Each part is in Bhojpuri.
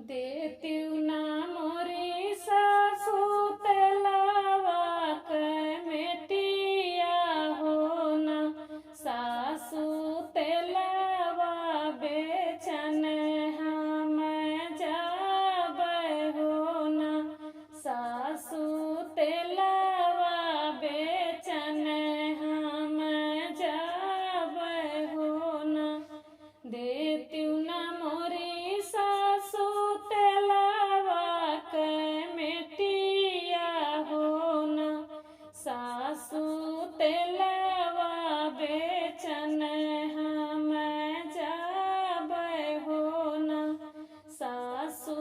देतिउ ना मोरी सासु तेलावा के मेटिया हो ना। सासु तेलावा बेचन हम जाबै हो ना। सासु तेलावा बेचन हम जाबै हो ना। देतिउ ना मोरी सासु तेलावा के मेटिया हो ना। सासु तेलावा बेचन हम जाबै हो ना। सासु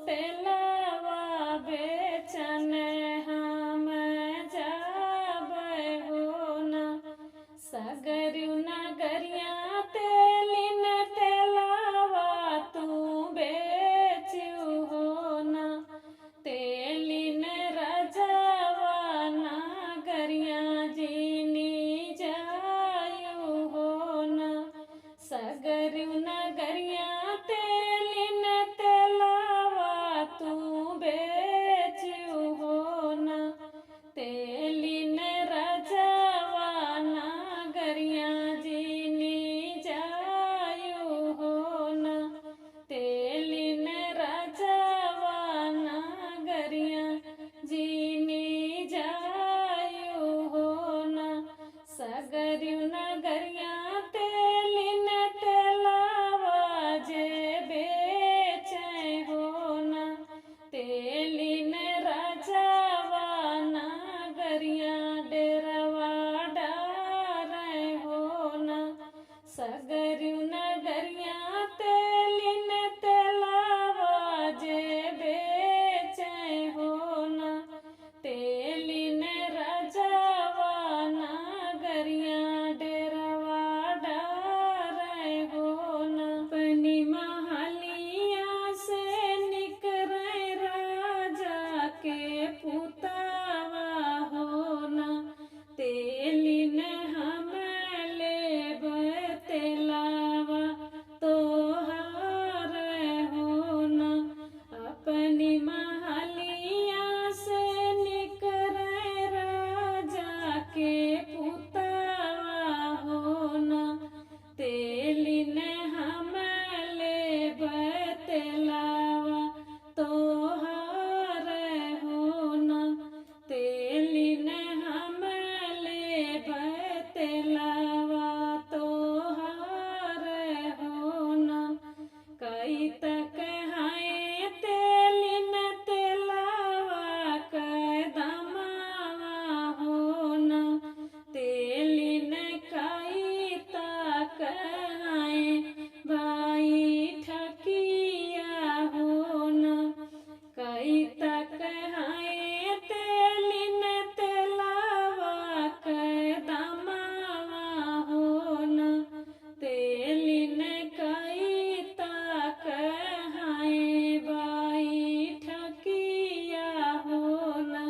तेलावा बेचन हम जाबै हो ना। सगरिउ नगरिया तेलिन तेलावा तू बेचिउ हो ना। तेलिन रजवा नगरिया जीनी जायु हो ना। सगरिउ नगरिया तेलिन तेलावा तू बेचिउ हो ना। तेलिन रजवा नगरिया जीनी जायु हो ना। तेलिन रजवा नगरिया जीनी जायु हो ना। सगरिउ नगरिया तेलिन तेलावा जे बेचै हो ना। तेलिन रजवा नगरिया डेरवा डारै हो ना। सगरिउ नगरिया तेलिन तेलावा जे बेचै हो ना। तेलिन रजवा नगरिया डेरवा डारै हो ना। अपनी महलिया से निकरै राजा के पुतावा हो ना। तेलिन हम लेबै तेलावा तोहार हो ना। अपनी महलिया से निकरै राजा के पुतावा हो ना। तेलिन हम लेबै तेलावा तोहार हो ना। तेलिन हम लेबै तेलावा तोहार हो ना। कई तक हैं तेलिन तेलावा के दमावा हो ना। तेलिन कई तक हैं भाई ठकिया हो ना। कई तक हैं तेलिन तेलावा के दमावा हो ना। तेलिन कई तक हैं भाई ठकिया हो ना।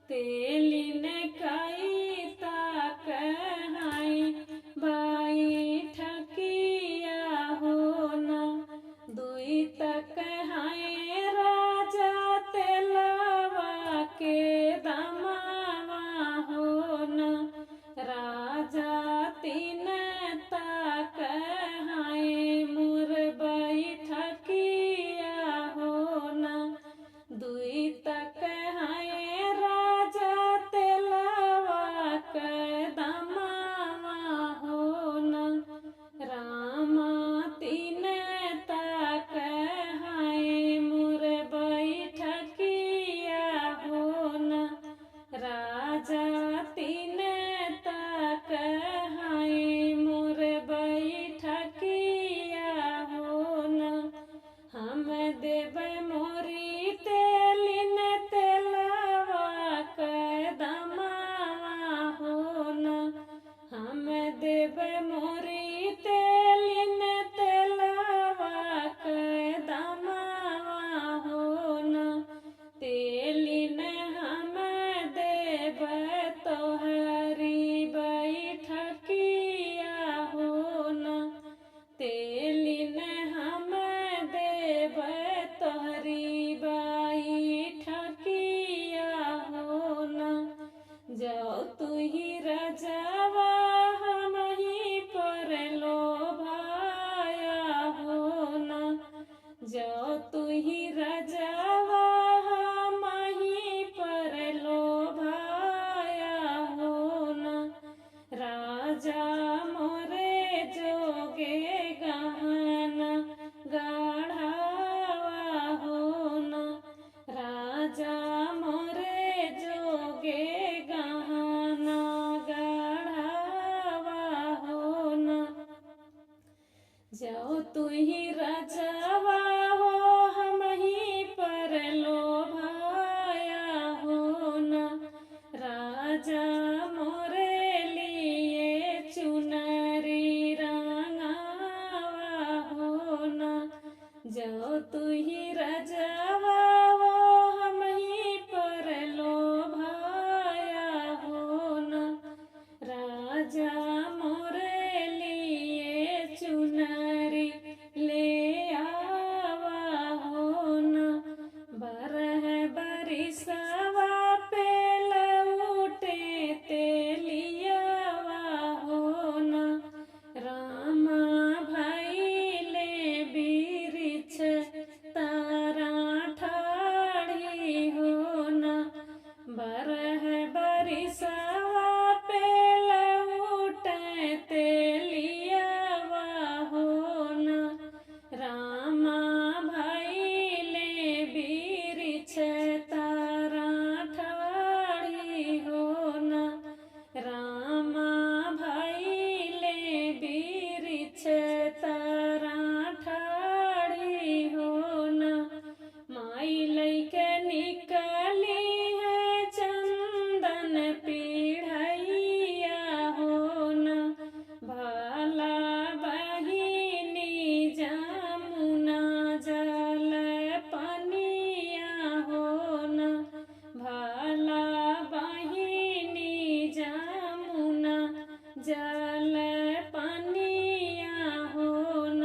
तेलिन कई तक हैं भाई ठकिया हो ना। दुई तक हैं राजा तेलावा के दमावा हो ना। राजा तीन तक हैं मोर बैठकिया हो ना। दुई तक हैं राजा तेलावा के दमावा हो ना। रामा तीन तक हैं जो तू ही रजवा माही पर लोभाया हो न, राजा मोरे जोगे गहना गढ़ावा हो न, राजा मोरे जोगे गहना गढ़ावा हो न। जो तू ही रजवा हो हम ही पर लोभाया हो न, राजा मोरे लिए चुनरी रंगावा हो न। जो तू ही रजवा हो हम ही पर लोभाया हो न, राजा मोरे लिए चुनरी ले आवा हो न। बरह बरिसवा पे लौटे तेलियावा हो न, रामा भइले बिरिछ तारा ठाड़ी हो न। बरह बरिसवा पे लौटे तेलियावा हो न, रामा भइले बिरिछ तारा ठाड़ी हो न, रामा भइले बिरिछ तारा ठाड़ी हो न। माई लैके निकली है चंदन पीढ़ैया हो न, भाला बहिनी जमुना जल पनिया हो न, भाला बहिनी जमुना जल पनिया हो न।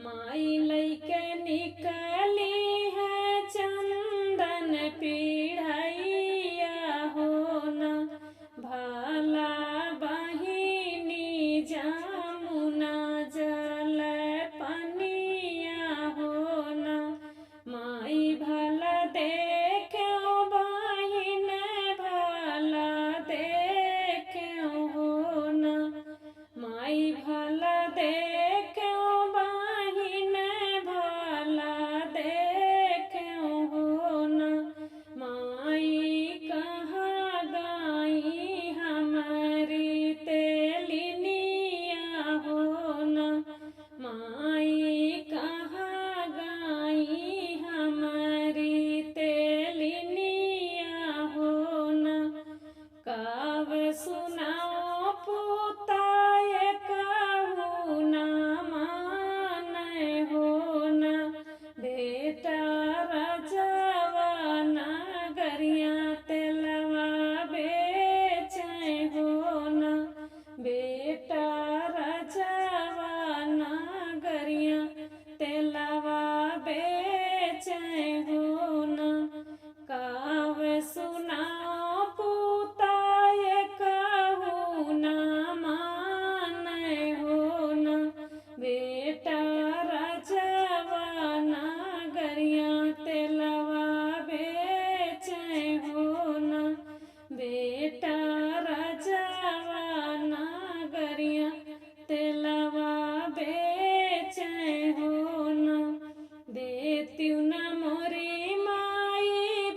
माई लैके निकली है चंदन पीढ़ैया हो न, भाला बहिनी जमुना जल पनिया हो न। माई भला देख्यो बहिन भला देख्यो हो न, माई भला देख्यो बहिन भला देख्यो हो न। माई कहाँ गाई हमारी तेलिनिया हो न, माई कहाँ गाई हमारी तेलिनिया हो न। काव सुनाओ पुताए कहू न माने हो न, बेटा रजवा नगरिया तेलवा बेचे हो न, बेटा रजवा नगरिया तेलवा बेचे हो न। काव सुनाओ पुताए कहू न माने हो न, बेटा रजवा नगरिया तेलवा बेचे हो न, बेटा रजवा नगरिया तेलवा बेचे हो न। देत्यु न मोरी माई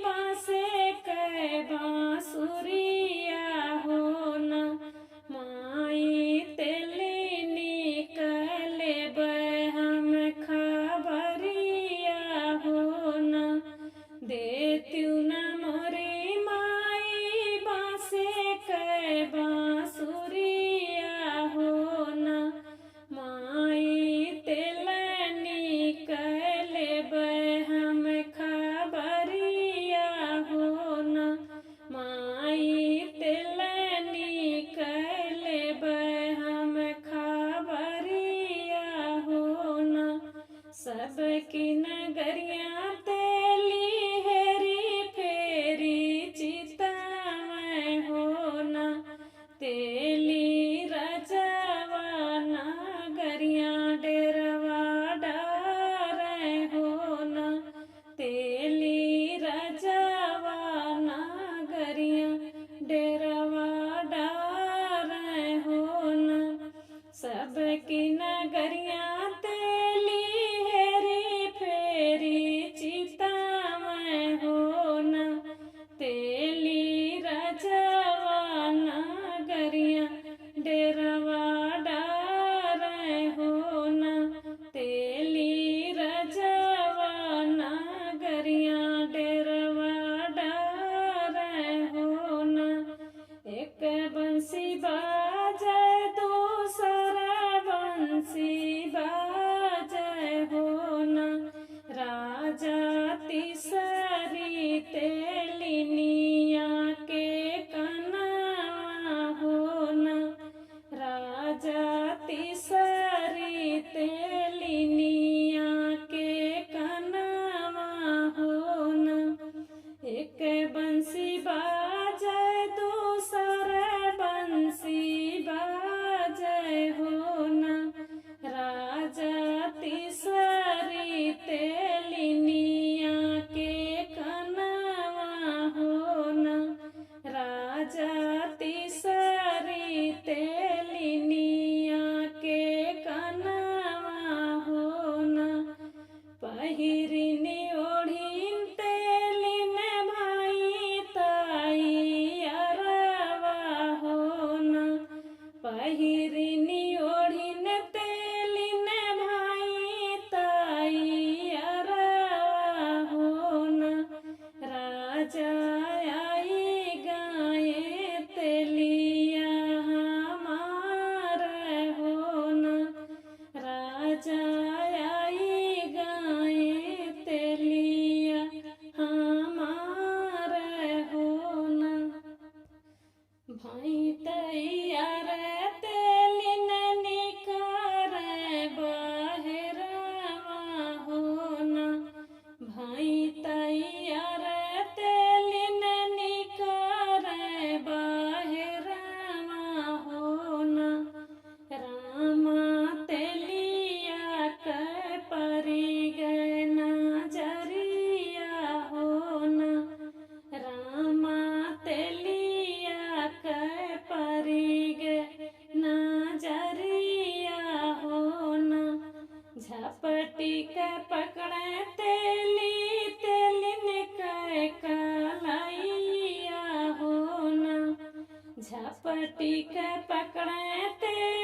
बासे कै बांसुरिया हो न, माई तेली निकले हम खबरिया हो न। देत्यु न मोरी माई बासे कै बांसुरिया हो न, माई तेल निकले हम खबरिया हो न, माई तेल निकले हम खबरिया हो न। सबकी नगरिया तेली हेरी फेरी चितावे हो न, तेली रजवा नगरिया डेरवा डारे हो पहिरिनी ओढ़ीन तेलिन भाई ताई अरवा होना पहिरिनी ओढ़ीन तेलिन भाई ताई अरवा होना राजा आई गाये तेलिया हमार होना राजा आई गाये तेलिया हमार होना भाई तैयार तेलिन निकार बहरवा होना भाई तैयार तेलिन निकार बहरवा होना रामा तेलिया के परी गए नजरिया होना रामा तेलिया के परी गए नजरिया होना झपटी के पकड़े तेली तेलिन के कलैया होना झपटी के पकड़े तेली